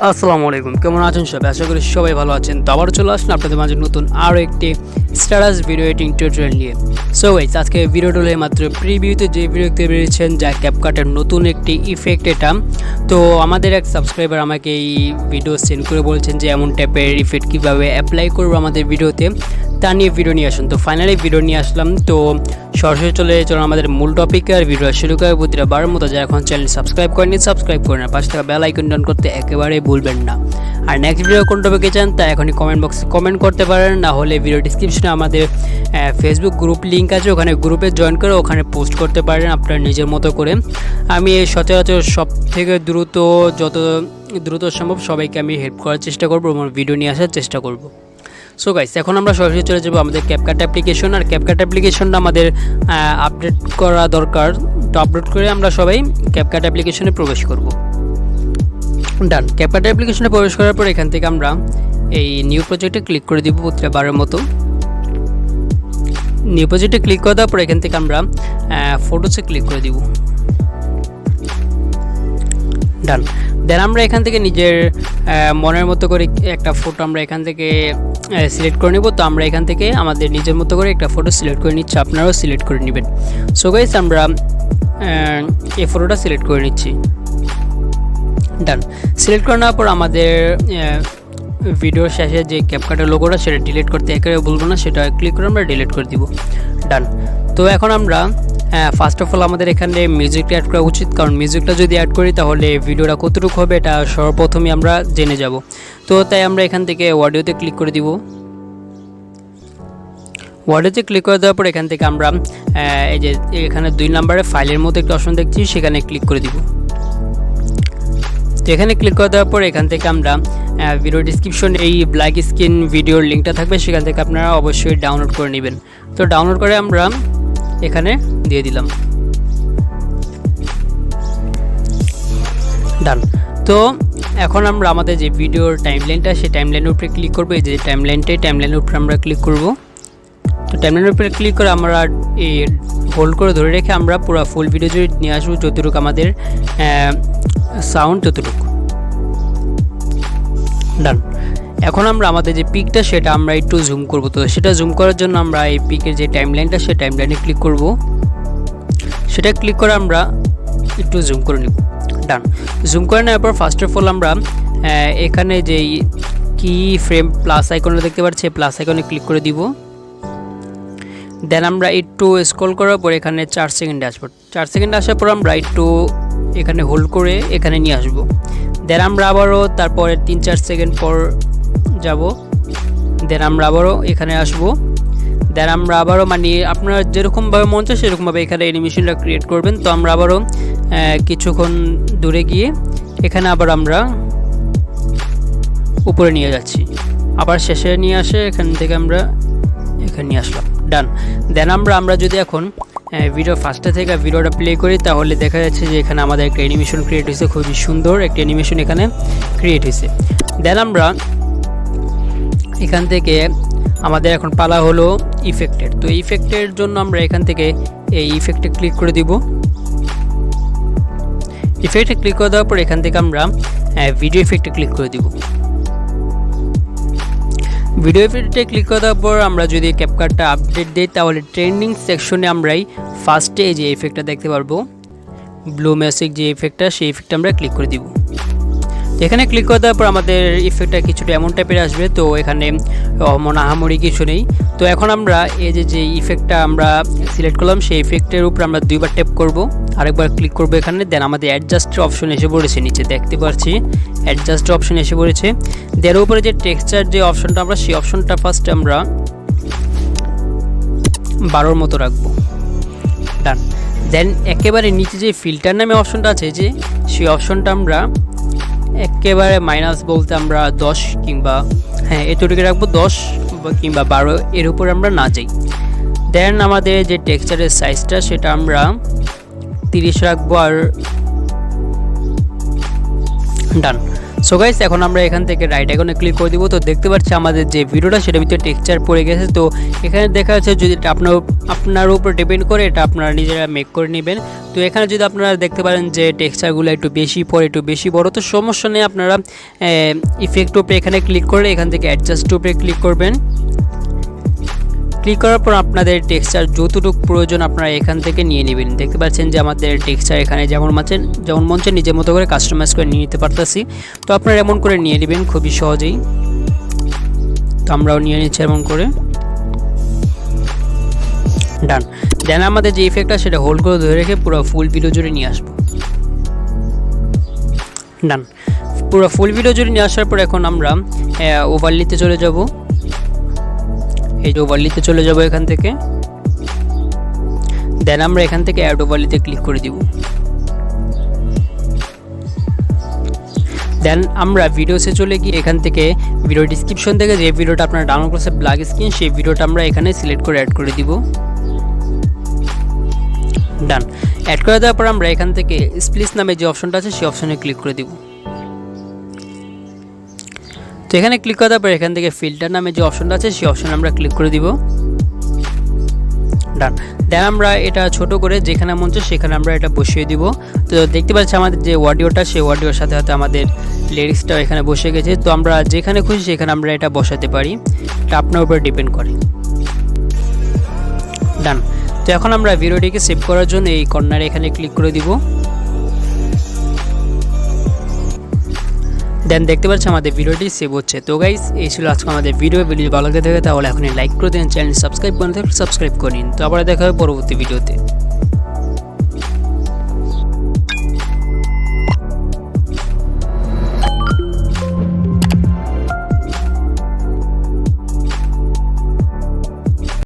আসসালামু আলাইকুম, কেমন আছেন সবাই? আশা করি সবাই ভালো আছেন। তো আবার চলে আসলাম আপনাদের মাঝে নতুন আরও একটি স্ট্যাটাস ভিডিও এডিটিং টিউটোরিয়াল নিয়ে। সো গাইস, আজকে ভিডিওটা হলো মাত্র প্রিভিউতে যে ভিডিও দেখতে পেরেছেন, যা ক্যাপকাটের নতুন একটি ইফেক্ট এটা। তো আমাদের এক সাবস্ক্রাইবার আমাকে এই ভিডিও সেন্ড করে বলছেন যে এমন টাইপের ইফেক্ট কীভাবে অ্যাপ্লাই করবো আমাদের ভিডিওতে, তা নিয়ে ভিডিও নিয়ে আসুন। তো ফাইনালি ভিডিও নিয়ে আসলাম। তো সরাসরি চলে আমাদের মূল টপিকে। আর ভিডিও শুরু করে প্রতিটা বারের মতো যারা এখন চ্যানেল সাবস্ক্রাইব করেনি সাবস্ক্রাইব করে না, পাশে থাকা বেল আইকন ডান করতে একেবারেই ভুলবেন না। আর নেক্সট ভিডিও কোন টপিকে চান তা এখনই কমেন্ট বক্সে কমেন্ট করতে পারেন, না হলে ভিডিও ডিসক্রিপশনে আমাদের ফেসবুক গ্রুপ লিঙ্ক আছে, ওখানে গ্রুপে জয়েন করে ওখানে পোস্ট করতে পারেন আপনার নিজের মতো করে। আমি এই সচরাচর সব থেকে যত দ্রুত সম্ভব সবাইকে আমি হেল্প করার চেষ্টা করবো, আমার ভিডিও নিয়ে আসার চেষ্টা করব। সো গাইস, এখন আমরা সরাসরি চলে যাবো আমাদের ক্যাপকাট অ্যাপ্লিকেশন। আর ক্যাপকাট অ্যাপ্লিকেশনটা আমাদের আপডেট করা দরকার। তো আপডেট করে আমরা সবাই ক্যাপকাট অ্যাপ্লিকেশনে প্রবেশ করব। ডান। ক্যাপকাট অ্যাপ্লিকেশনে প্রবেশ করার পর এখান থেকে আমরা এই নিউ প্রজেক্টে ক্লিক করে দিব প্রতিবারের মতো। নিউ প্রজেক্টে ক্লিক করে দেওয়ার পর এখান থেকে আমরা ফটোসে ক্লিক করে দিব। ডান। দেন আমরা এখান থেকে নিজের মনের মতো করে একটা ফটো আমরা এখান থেকে সিলেক্ট করে নেব। তো আমরা এখান থেকে আমাদের নিজের মতো করে একটা ফটো সিলেক্ট করে নিচ্ছি, আপনারাও সিলেক্ট করে নেবেন। সো গাইস, আমরা এই ফটোটা সিলেক্ট করে নিচ্ছি। ডান। সিলেক্ট করে নেওয়ার পর আমাদের ভিডিওর শেষে যে ক্যাপকাটের লোগোটা সেটা ডিলিট করতে একেবারে বলবো না, সেটা ক্লিক করে আমরা ডিলিট করে দিব। ডান। তো এখন আমরা ফার্স্ট অফ অল আমাদের এখানে মিউজিকটা অ্যাড করা উচিত, কারণ মিউজিকটা যদি অ্যাড করি তাহলে ভিডিওটা কতটুকু হবে এটা সর্বপ্রথমে আমরা জেনে যাব। তো তাই আমরা এখান থেকে অডিওতে ক্লিক করে দিব। অডিওতে ক্লিক করে দেওয়ার পর এখান থেকে আমরা এই যে এখানে 2 নম্বরে ফাইলের মতো একটা অপশন দেখছি, সেখানে ক্লিক করে দিব। তো এখানে ক্লিক করে দেওয়ার পর এখান থেকে আমরা ভিডিও ডিসক্রিপশন এই ব্ল্যাক স্ক্রিন ভিডিওর লিঙ্কটা থাকবে, সেখান থেকে আপনারা অবশ্যই ডাউনলোড করে নেবেন। তো ডাউনলোড করে আমরা এখানে দিয়ে দিলাম। ডান। তো এখন আমরা আমাদের যে ভিডিওর টাইমলাইনটা সেই টাইমলাইনের উপরে ক্লিক করবো। এই যে টাইমলাইনের উপরে আমরা ক্লিক করব। তো টাইমলাইনের উপরে ক্লিক করে আমরা এই হোল্ড করে ধরে রেখে আমরা পুরো ফুল ভিডিও যদি নিয়ে আসবো, যতটুকু আমাদের সাউন্ড ততটুকু। ডান। এখন আমরা আমাদের যে পিকটা সেটা আমরা একটু জুম করব। তো সেটা জুম করার জন্য আমরা এই পিকের যে টাইমলাইনটা সেই টাইমলাইনে ক্লিক করব। সেটা ক্লিক করে আমরা একটু জুম করে নিব। ডান। জুম করে নেওয়ার পর ফার্স্ট অফ অল আমরা এখানে যে কি ফ্রেম প্লাস আইকনটা দেখতে পাচ্ছি, প্লাস আইকনে ক্লিক করে দিব। দেন আমরা একটু স্ক্রল করার পর এখানে 4 সেকেন্ডে আসবো। 4 সেকেন্ডে আসার পর আমরা একটু এখানে হোল্ড করে এখানে নিয়ে আসবো। দেন আমরা আবারও তারপরে 3-4 সেকেন্ড পর যাব। দেন আমরা আবারও এখানে আসবো। দেন আমরা আবারও মানে আপনার যেরকমভাবে মন চায় সেরকমভাবে এখানে অ্যানিমেশনটা ক্রিয়েট করবেন। তো আমরা আবারও কিছুক্ষণ দূরে গিয়ে এখানে আবার আমরা উপরে নিয়ে যাচ্ছি, আবার শেষে নিয়ে আসে এখান থেকে আমরা এখানে নিয়ে আসলাম। ডান। দেন আমরা যদি এখন ভিডিও ফার্স্টে থেকে ভিডিওটা প্লে করি তাহলে দেখা যাচ্ছে যে এখানে আমাদের একটা অ্যানিমেশন ক্রিয়েট হয়েছে, খুবই সুন্দর একটা অ্যানিমেশন এখানে ক্রিয়েট হয়েছে। দেন আমরা এখান থেকে আমাদের এখন পালা হলো ইফেক্টের। তো ইফেক্টের জন্য আমরা এখান থেকে এই ইফেক্টে ক্লিক করে দিব। ইফেক্টে ক্লিক করে দেওয়ার পর এখান থেকে আমরা ভিডিও ইফেক্টে ক্লিক করে দিব। ভিডিও ইফেক্টে ক্লিক করে দেওয়ার পর আমরা যদি ক্যাপকাটটা আপডেট দিই তাহলে ট্রেন্ডিং সেকশনে আমরাই ফার্স্টে যে ইফেক্টটা দেখতে পারবো, ব্লু ম্যাজিক যে ইফেক্টটা, সেই ইফেক্টটা আমরা ক্লিক করে দিব। এখানে ক্লিক করে দেওয়ার পর আমাদের ইফেক্টটা কিছুটা এমন টাইপের আসবে। তো এখানে আহামরি কিছু নেই। তো এখন আমরা এই যে ইফেক্টটা আমরা সিলেক্ট করলাম সেই ইফেক্টের উপর আমরা 2বার ট্যাপ করব, আরেকবার ক্লিক করব এখানে। দেন আমাদের অ্যাডজাস্টের অপশন এসে পড়েছে, নিচে দেখতে পাচ্ছি অ্যাডজাস্টের অপশন এসে পড়েছে। দেন উপরে যে টেক্সচার যে অপশনটা আমরা সেই অপশনটা ফার্স্ট আমরা 12 মতো রাখবো। ডান। দেন একেবারে নিচে যে ফিল্টার নামে অপশনটা আছে যে সেই অপশনটা আমরা একেবারে মাইনাস বলতে আমরা 10 কিংবা এতটুকু রাখবো, 10 কিংবা 12 এর উপর আমরা না যাই। দেন আমাদের যে টেক্সচারের সাইজটা সেটা আমরা 30 রাখবো। আর ডান। সো গাইস এখন আমরা এখান থেকে রাইট আইকনে ক্লিক করে দিব। তো দেখতে পাচ্ছি আমাদের যে ভিডিওটা সেটার ভিতরে টেক্সচার পড়ে গেছে। তো এখানে দেখা যাচ্ছে যদি আপনার উপর ডিপেন্ড করে এটা আপনারা নিজেরা মেক করে নেবেন। তো এখানে যদি আপনারা দেখতে পারেন যে টেক্সচারগুলো একটু বেশি পড়ে একটু বেশি বড়, তো সমস্যা নেই, আপনারা ইফেক্ট উপরে এখানে ক্লিক করে এখান থেকে অ্যাডজাস্ট উপরে ক্লিক করবেন। ক্লিক করার পর আপনাদের টেক্সচার যতটুকু প্রয়োজন আপনারা এখান থেকে নিয়ে নেবেন। দেখতে পাচ্ছেন যে আমাদের টেক্সচার এখানে যেমন মন চায় নিজের মতো করে কাস্টমাইজ করে নিয়ে নিতে পারতেছি। তো আপনারা এমন করে নিয়ে নেবেন খুবই সহজেই। তো আমরাও নিয়ে নিচ্ছি এমন করে, ডান। দেন আমাদের যে ইফেক্টটা সেটা হোল্ড করে ধরে রেখে পুরো ফুল ভিডিও জুড়ে নিয়ে আসবো, ডান। পুরো ফুল ভিডিও জুড়ে নিয়ে আসার পর এখন আমরা ওভারলিতে চলে যাব। এই যে ওভারলিতে চলে যাব এখান থেকে। দেন আমরা এখান থেকে অ্যাড ওভারলিতে ক্লিক করে দিব। দেন আমরা ভিডিওসে চলে গিয়ে এখান থেকে ভিডিও ডিসক্রিপশন থেকে যে ভিডিওটা আপনারা ডাউনলোড করেছেন ব্ল্যাক স্ক্রিন, সেই ভিডিওটা আমরা এখানে সিলেক্ট করে অ্যাড করে দিব, ডান। অ্যাড করে দেওয়ার পর আমরা এখান থেকে স্প্লিস নামে যে অপশনটা আছে সেই অপশনে ক্লিক করে দিব। তো এখানে ক্লিক করার পর এখান থেকে ফিল্টার নামে যে অপশনটা আছে সেই অপশনে আমরা ক্লিক করে দিব, ডান। দেন আমরা এটা ছোট করে যেখানে মন চায় সেখানে আমরা এটা বসিয়ে দিব। তো দেখতে পাচ্ছি আমাদের যে অডিওটা সেই অডিওর সাথে সাথে আমাদের লিরিক্সটাও এখানে বসে গেছে। তো আমরা যেখানে খুশি সেখানে আমরা এটা বসাতে পারি, এটা আপনার উপর ডিপেন্ড করে, ডান। তো এখন আমরা ভিডিওটিকে সেভ করার জন্য এই কর্নারে এখানে ক্লিক করে দিব। দেন দেখতে পাচ্ছি আমাদের ভিডিওটি সেভ হচ্ছে। তো গাইস এই ছিল আজকে আমাদের ভিডিও ভালো লাগে থাকে তাহলে এখনই লাইক করে দিন, চ্যানেল সাবস্ক্রাইব করে সাবস্ক্রাইব করে নিন। তো আবার দেখা হবে পরবর্তী ভিডিওতে।